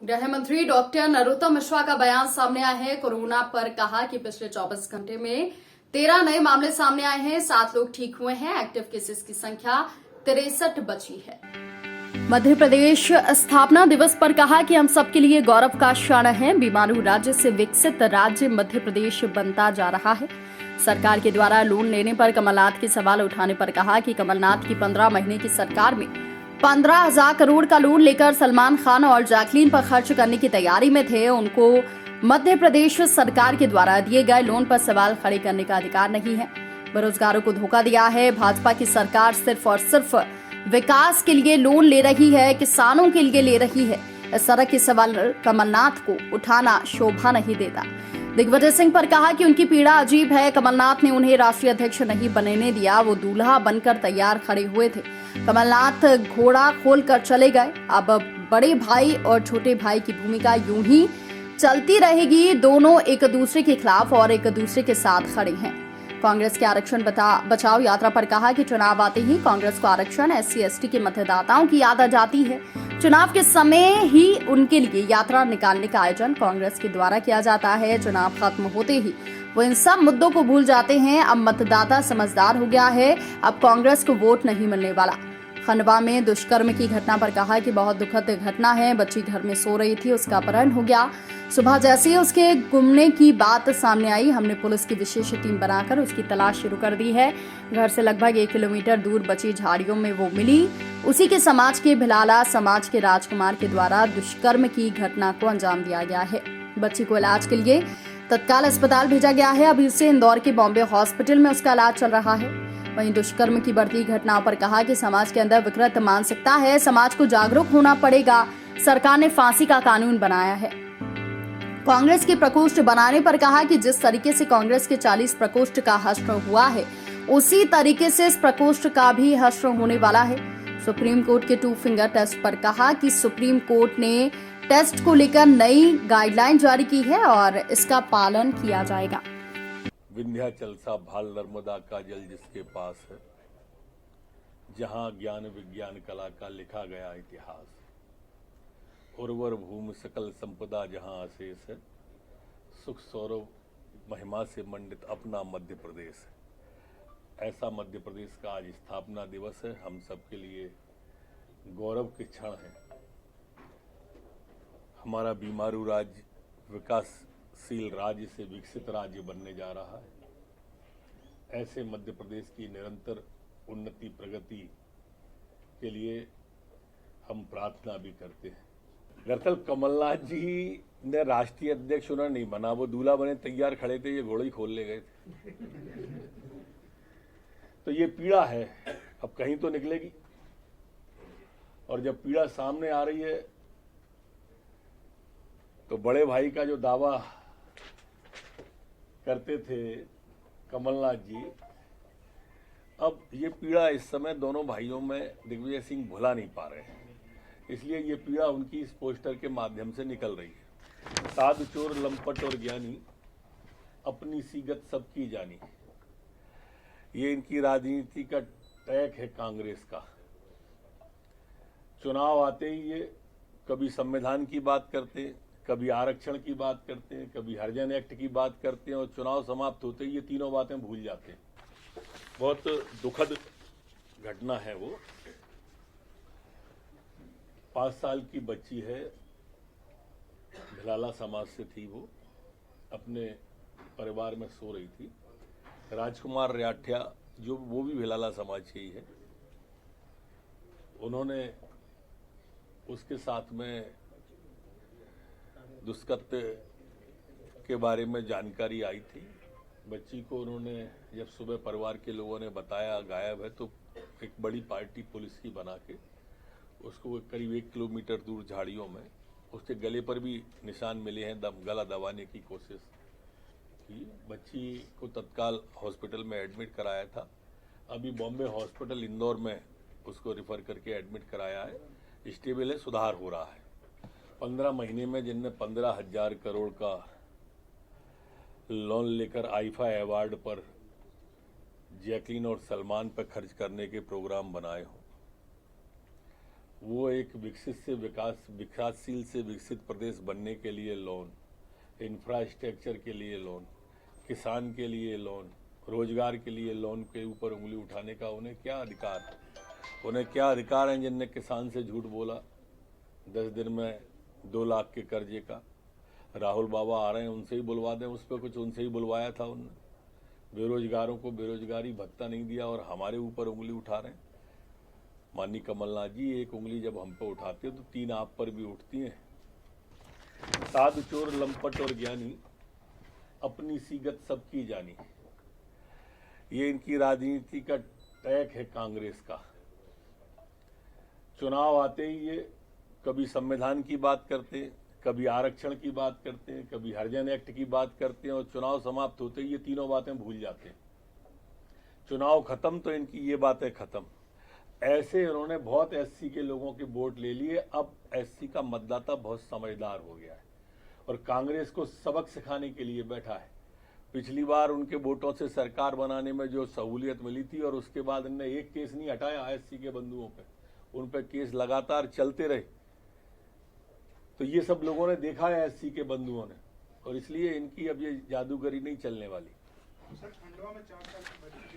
गृह मंत्री डॉक्टर नरोत्तम मिश्रा का बयान सामने आया है। कोरोना पर कहा कि पिछले 24 घंटे में 13 नए मामले सामने आए हैं, 7 लोग ठीक हुए हैं। एक्टिव केसेस की संख्या 63 बची है। मध्य प्रदेश स्थापना दिवस पर कहा कि हम सबके लिए गौरव का क्षण है। बीमारू राज्य से विकसित राज्य मध्य प्रदेश बनता जा रहा है। सरकार के द्वारा लोन लेने पर कमलनाथ के सवाल उठाने पर कहा कि कमलनाथ की 15 महीने की सरकार में 15,000 करोड़ का लोन लेकर सलमान खान और जैकलीन पर खर्च करने की तैयारी में थे। उनको मध्य प्रदेश सरकार के द्वारा दिए गए लोन पर सवाल खड़े करने का अधिकार नहीं है। बेरोजगारों को धोखा दिया है। भाजपा की सरकार सिर्फ और सिर्फ विकास के लिए लोन ले रही है, किसानों के लिए ले रही है। इस तरह के सवाल कमलनाथ को उठाना शोभा नहीं देता। दिग्विजय सिंह पर कहा कि उनकी पीड़ा अजीब है। कमलनाथ ने उन्हें राष्ट्रीय अध्यक्ष नहीं बनने दिया, वो दूल्हा बनकर तैयार खड़े हुए थे। कमलनाथ घोड़ा खोलकर चले गए। अब बड़े भाई और छोटे भाई की भूमिका यूं ही चलती रहेगी। दोनों एक दूसरे के खिलाफ और एक दूसरे के साथ खड़े हैं। कांग्रेस के आरक्षण बचाओ यात्रा पर कहा कि चुनाव आते ही कांग्रेस को आरक्षण SC/ST के मतदाताओं की याद आ जाती है। चुनाव के समय ही उनके लिए यात्रा निकालने का आयोजन कांग्रेस के द्वारा किया जाता है। चुनाव खत्म होते ही वो इन सब मुद्दों को भूल जाते हैं। अब मतदाता समझदार हो गया है, अब कांग्रेस को वोट नहीं मिलने वाला। खंडवा में दुष्कर्म की घटना पर कहा कि बहुत दुखद घटना है। बच्ची घर में सो रही थी, उसका अपहरण हो गया। सुबह जैसे ही उसके गुमने की बात सामने आई, हमने पुलिस की विशेष टीम बनाकर उसकी तलाश शुरू कर दी है। घर से लगभग 1 किलोमीटर दूर बची झाड़ियों में वो मिली। उसी के समाज के भिलाला समाज के राजकुमार के द्वारा दुष्कर्म की घटना को अंजाम दिया गया है। बच्ची को इलाज के लिए तत्काल अस्पताल भेजा गया है। अभी उसे इंदौर के बॉम्बे हॉस्पिटल में उसका इलाज चल रहा है। वहीं दुष्कर्म की बढ़ती घटनाओं पर कहा कि समाज के अंदर विकृत मानसिकता है, समाज को जागरूक होना पड़ेगा। सरकार ने फांसी का कानून बनाया है। कांग्रेस के प्रकोष्ठ बनाने पर कहा कि जिस तरीके से कांग्रेस के 40 प्रकोष्ठ का हश्र हुआ है, उसी तरीके से इस प्रकोष्ठ का भी हश्र होने वाला है। सुप्रीम कोर्ट के 2 फिंगर टेस्ट पर कहा कि सुप्रीम कोर्ट ने टेस्ट को लेकर नई गाइडलाइन जारी की है और इसका पालन किया जाएगा। विंध्याचल सा भाल नर्मदा का जल जिसके पास है, जहां ज्ञान विज्ञान कला का लिखा गया इतिहास, उर्वर भूमि सकल संपदा जहां अशेष है, सुख सौरभ महिमा से मंडित अपना मध्य प्रदेश है। ऐसा मध्य प्रदेश का आज स्थापना दिवस है। हम सबके लिए गौरव के क्षण है। हमारा बीमारू राज्य विकासशील राज्य से विकसित राज्य बनने जा रहा है। ऐसे मध्य प्रदेश की निरंतर उन्नति प्रगति के लिए हम प्रार्थना भी करते हैं। दरअसल कमलनाथ जी ने राष्ट्रीय अध्यक्ष उन्होंने नहीं बना, वो दूल्हा बने तैयार खड़े थे, ये घोड़े ही खोल ले गए थे। तो ये पीड़ा है, अब कहीं तो निकलेगी। और जब पीड़ा सामने आ रही है तो बड़े भाई का जो दावा करते थे कमलनाथ जी, अब ये पीड़ा इस समय दोनों भाइयों में दिग्विजय सिंह भुला नहीं पा रहे हैं। इसलिए ये पीड़ा उनकी इस पोस्टर के माध्यम से निकल रही है। साधु चोर लंपट और ज्ञानी, अपनी सीगत सबकी जानी, ये इनकी राजनीति का टैग है कांग्रेस का। चुनाव आते ही ये कभी संविधान की बात करते हैं, कभी आरक्षण की बात करते हैं, कभी हरिजन एक्ट की बात करते हैं, और चुनाव समाप्त होते ही ये तीनों बातें भूल जाते हैं। बहुत दुखद घटना है वो। 5 साल की बच्ची है, भिलाला समाज से थी, वो अपने परिवार में सो रही थी। राजकुमार रियाठिया जो वो भी भिलाला समाज से ही है, उन्होंने उसके साथ में दुष्कृत्य के बारे में जानकारी आई थी। बच्ची को उन्होंने जब सुबह परिवार के लोगों ने बताया गायब है, तो एक बड़ी पार्टी पुलिस की बना के उसको करीब 1 किलोमीटर दूर झाड़ियों में उसके गले पर भी निशान मिले हैं, गला दबाने की कोशिश की। बच्ची को तत्काल हॉस्पिटल में एडमिट कराया था। अभी बॉम्बे हॉस्पिटल इंदौर में उसको रेफर करके एडमिट कराया है। स्टेबल है, सुधार हो रहा है। 15 महीने में जिनने 15,000 करोड़ का लोन लेकर आईफा अवार्ड पर जैकलीन और सलमान पर खर्च करने के प्रोग्राम बनाए हों, वो एक विकासशील से विकसित प्रदेश बनने के लिए लोन, इंफ्रास्ट्रक्चर के लिए लोन, किसान के लिए लोन, रोजगार के लिए लोन के ऊपर उंगली उठाने का उन्हें क्या अधिकार है? उन्हें क्या अधिकार है जिनने किसान से झूठ बोला 10 दिन में 2 लाख के कर्जे का? राहुल बाबा आ रहे हैं, उनसे ही बुलवा दें, उस पर कुछ उनसे ही बुलवाया था उनने। बेरोजगारों को बेरोजगारी भत्ता नहीं दिया और हमारे ऊपर उंगली उठा रहे हैं। माननीय कमलनाथ जी, एक उंगली जब हम पे उठाते हो तो 3 आप पर भी उठती हैं। साधु चोर लंपट और ज्ञानी, अपनी सीगत सबकी जानी, ये इनकी राजनीति का टैग है कांग्रेस का। चुनाव आते ही ये कभी संविधान की बात करते हैं, कभी आरक्षण की बात करते हैं, कभी हरिजन एक्ट की बात करते हैं, और चुनाव समाप्त होते ही ये तीनों बातें भूल जाते हैं। चुनाव खत्म तो इनकी ये बातें खत्म। ऐसे उन्होंने बहुत एससी के लोगों के वोट ले लिए। अब एससी का मतदाता बहुत समझदार हो गया है और कांग्रेस को सबक सिखाने के लिए बैठा है। पिछली बार उनके वोटों से सरकार बनाने में जो सहूलियत मिली थी, और उसके बाद इनने एक केस नहीं हटाया एससी के बंधुओं पे, उन पे केस लगातार चलते रहे। तो ये सब लोगों ने देखा है एससी के बंधुओं ने, और इसलिए इनकी अब ये जादूगरी नहीं चलने वाली। सर, खंडवा में 4 साल की बच्ची